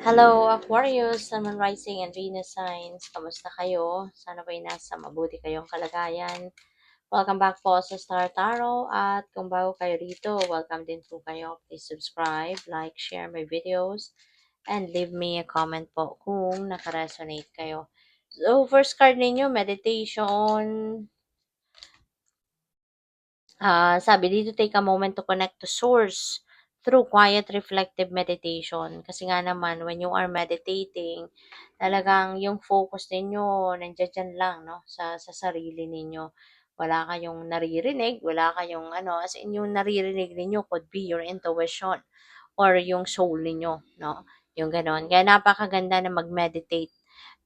Hello, Aquarius, Sun, Moon, Rising, and Venus signs. Kamusta kayo? Sana ba'y nasa mabuti kayong kalagayan. Welcome back po sa Star Tarot. At kung bago kayo rito, welcome din po kayo. Please subscribe, like, share my videos, and leave me a comment po kung nakaresonate kayo. So, first card ninyo, meditation. Sabi dito, take a moment to connect to source through quiet reflective meditation. Kasi nga naman, when you are meditating, talagang yung focus ninyo, nandiyan lang, no? Sa sarili ninyo. Wala kayong naririnig, wala kayong ano, as in yung naririnig ninyo could be your intuition or yung soul ninyo, no? Yung ganon. Kaya napakaganda na mag-meditate,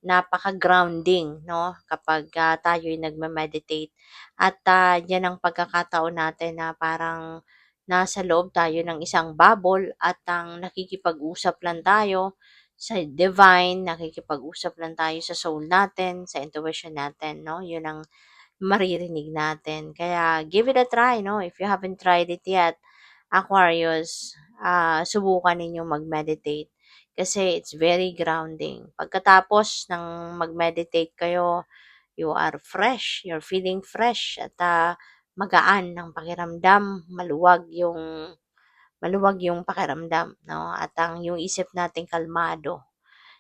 napaka-grounding, no? Kapag tayo'y nagme-meditate. At yan ang pagkakataon natin na parang nasa loob tayo ng isang bubble at ang nakikipag-usap lang tayo sa divine, nakikipag-usap lang tayo sa soul natin, sa intuition natin, no? Yun ang maririnig natin. Kaya give it a try, no? If you haven't tried it yet, Aquarius, subukan ninyong mag-meditate kasi it's very grounding. Pagkatapos ng mag-meditate kayo, you are fresh, you're feeling fresh at magaan ng pakiramdam, maluwag yung pakiramdam, no? At ang yung isip natin kalmado.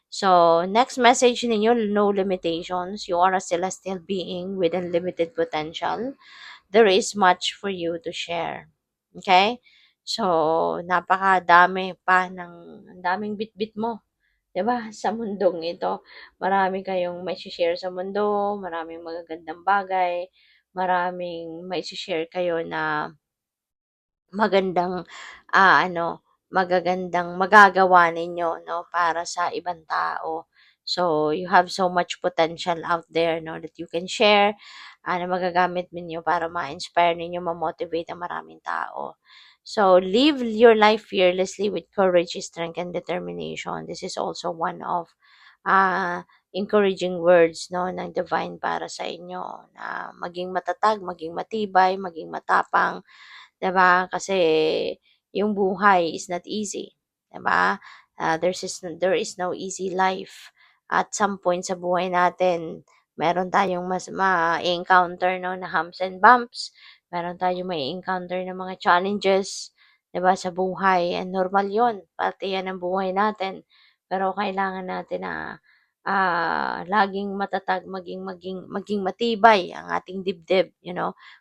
So, next message ninyo, no limitations. You are a celestial being with unlimited potential. There is much for you to share. Okay? So, napakadami pa ang daming bitbit mo. 'Di ba? Sa mundong ito, marami kayong may share sa mundo, maraming magagandang bagay, maraming may share kayo na magandang, magagandang magagawa ninyo, no, para sa ibang tao. So, you have so much potential out there, no, that you can share, na magagamit ninyo para ma-inspire ninyo, ma-motivate ang maraming tao. So, live your life fearlessly with courage, strength, and determination. This is also one of encouraging words, no, ng divine para sa inyo na maging matatag, maging matibay, maging matapang, 'di ba? Kasi yung buhay is not easy, 'di ba? There is no easy life. At some point sa buhay natin, meron tayong mas ma-encounter, no, na humps and bumps. Meron tayong may encounter na mga challenges, 'di ba, sa buhay. And normal 'yon. Parte 'yan ng buhay natin. Pero kailangan natin na laging matatag, maging matibay ang ating dibdib,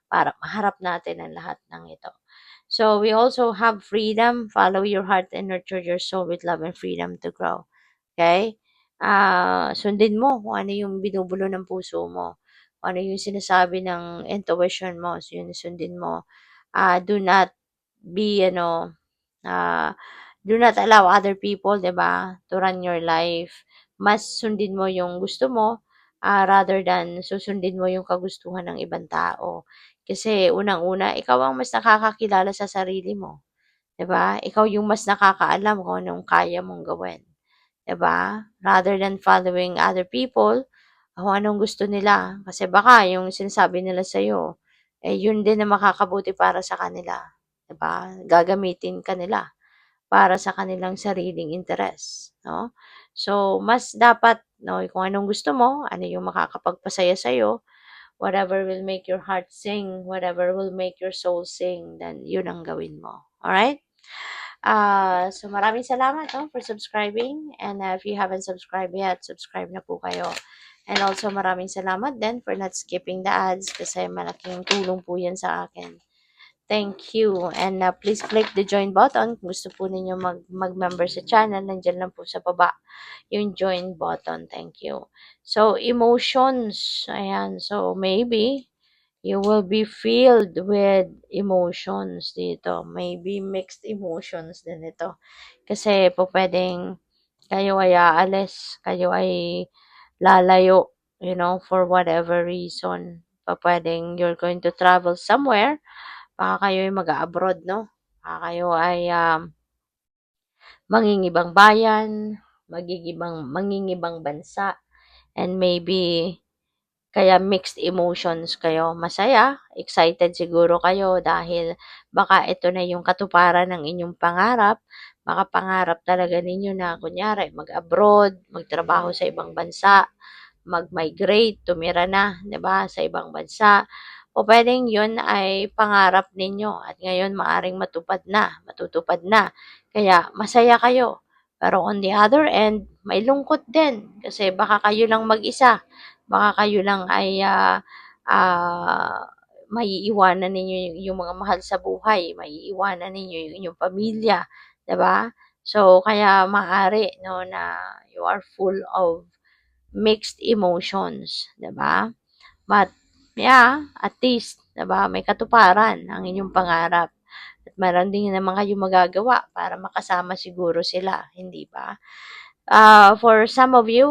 para maharap natin ang lahat ng ito. So we also have freedom. Follow your heart and nurture your soul with love and freedom to grow. Okay? Sundin mo kung ano yung binubulo ng puso mo. Kung ano yung sinasabi ng intuition mo. So yun, sundin mo. Do not be, uh, do not allow other people, 'di ba, to run your life. Mas sundin mo yung gusto mo, rather than susundin mo yung kagustuhan ng ibang tao. Kasi unang-una, ikaw ang mas nakakakilala sa sarili mo, 'di ba? Ikaw yung mas nakakaalam kung anong kaya mong gawin, 'di ba? Rather than following other people, kung anong gusto nila. Kasi baka yung sinasabi nila sa'yo, yun din na makakabuti para sa kanila, 'di ba? Gagamitin ka nila para sa kanilang sariling interes, no? So, mas dapat, no, kung anong gusto mo, ano yung makakapagpasaya sa'yo, whatever will make your heart sing, whatever will make your soul sing, then yun ang gawin mo. Alright? So maraming salamat, no, for subscribing. And if you haven't subscribed yet, subscribe na po kayo. And also maraming salamat din for not skipping the ads kasi malaking tulong po yan sa akin. Thank you. And please click the join button kung gusto po ninyo mag-member sa channel. Nandiyan lang po sa baba yung join button. Thank you. So, emotions. Ayan. So, maybe you will be filled with emotions dito. Maybe mixed emotions din ito. Kasi po pwedeng kayo ay aalis, kayo ay lalayo, for whatever reason. Pa pwedeng you're going to travel somewhere, baka kayo ay mag-a-abroad, no? Baka kayo ay mangingibang bayan, mangingibang bansa, and maybe Kaya mixed emotions kayo, masaya, excited siguro kayo dahil baka ito na yung katuparan ng inyong pangarap. Baka pangarap talaga ninyo na kunyari mag-abroad, magtrabaho sa ibang bansa, mag-migrate, tumira na, 'di ba, sa ibang bansa. O puwedeng 'yun ay pangarap ninyo at ngayon maaring matutupad na. Kaya masaya kayo. Pero on the other end, may lungkot din kasi baka kayo lang mag-isa, baka kayo lang ay, maiiwanan ninyo yung mga mahal sa buhay, maiiwanan ninyo yung inyong pamilya, 'di ba? So, kaya maaari 'no na you are full of mixed emotions, 'di ba? But yeah, at least 'di ba, may katuparan ang inyong pangarap at meron din naman kayong magagawa para makasama siguro sila, hindi ba? For some of you,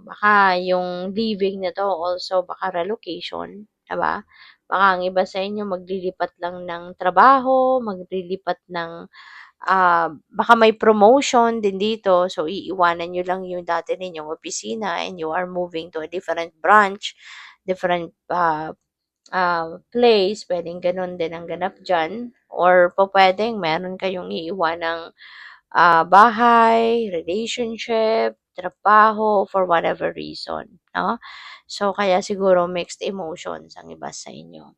baka yung leaving na 'to also baka relocation, 'di ba? Baka ang iba sa inyo maglilipat lang ng trabaho, maglilipat ng baka may promotion din dito. So, iiwanan niyo lang yung dati ninyong opisina and you are moving to a different branch, different place. Pwedeng ganun din ang ganap dyan. Or po pwedeng meron kayong iiwanang bahay, relationship, trabaho, for whatever reason. No? So, kaya siguro mixed emotions ang iba sa inyo.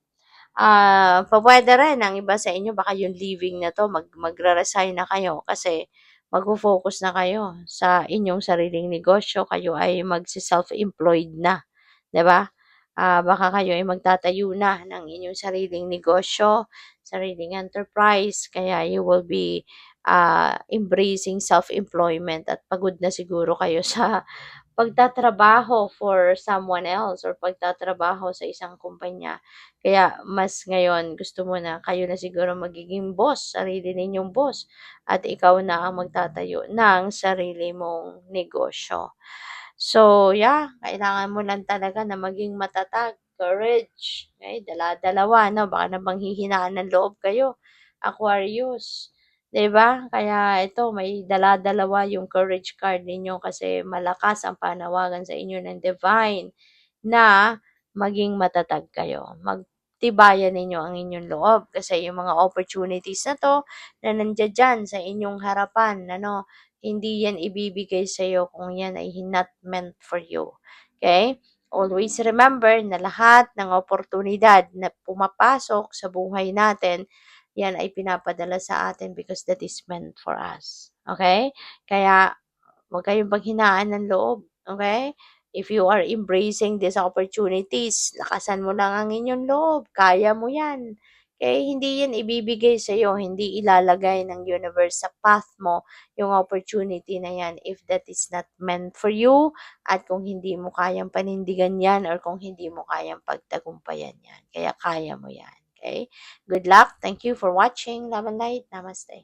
Pupuwede rin ang iba sa inyo baka yung leaving na 'to magre-resign na kayo kasi magfo-focus na kayo sa inyong sariling negosyo, kayo ay magse-self-employed na, 'di ba? Baka kayo ay magtatayo na ng inyong sariling negosyo, sariling enterprise, kaya you will be, embracing self-employment at pagod na siguro kayo sa pagtatrabaho for someone else or pagtatrabaho sa isang kumpanya. Kaya mas ngayon gusto mo na kayo na siguro magiging boss, sarili ninyong boss at ikaw na ang magtatayo ng sarili mong negosyo. So, yeah, kailangan mo lang talaga na maging matatag, courage, okay? Dala-dalawa, no? Baka namang hihinaan ng loob kayo, Aquarius. 'Di ba? Kaya ito, may dala-dalawa yung courage card ninyo kasi malakas ang panawagan sa inyo ng divine na maging matatag kayo. Magtibayan ninyo ang inyong loob kasi yung mga opportunities na 'to na nandiya diyan sa inyong harapan, ano, hindi yan ibibigay sa'yo kung yan ay not meant for you. Okay? Always remember na lahat ng oportunidad na pumapasok sa buhay natin, yan ay pinapadala sa atin because that is meant for us. Okay? Kaya, huwag kayong paghinaan ng loob. Okay? If you are embracing these opportunities, lakasan mo lang ang inyong loob. Kaya mo yan. Okay? Hindi yan ibibigay sa iyo, hindi ilalagay ng universe sa path mo yung opportunity na yan if that is not meant for you at kung hindi mo kayang panindigan yan or kung hindi mo kayang pagtagumpayan yan. Kaya kaya mo yan. Okay? Good luck. Thank you for watching. Love and light. Namaste.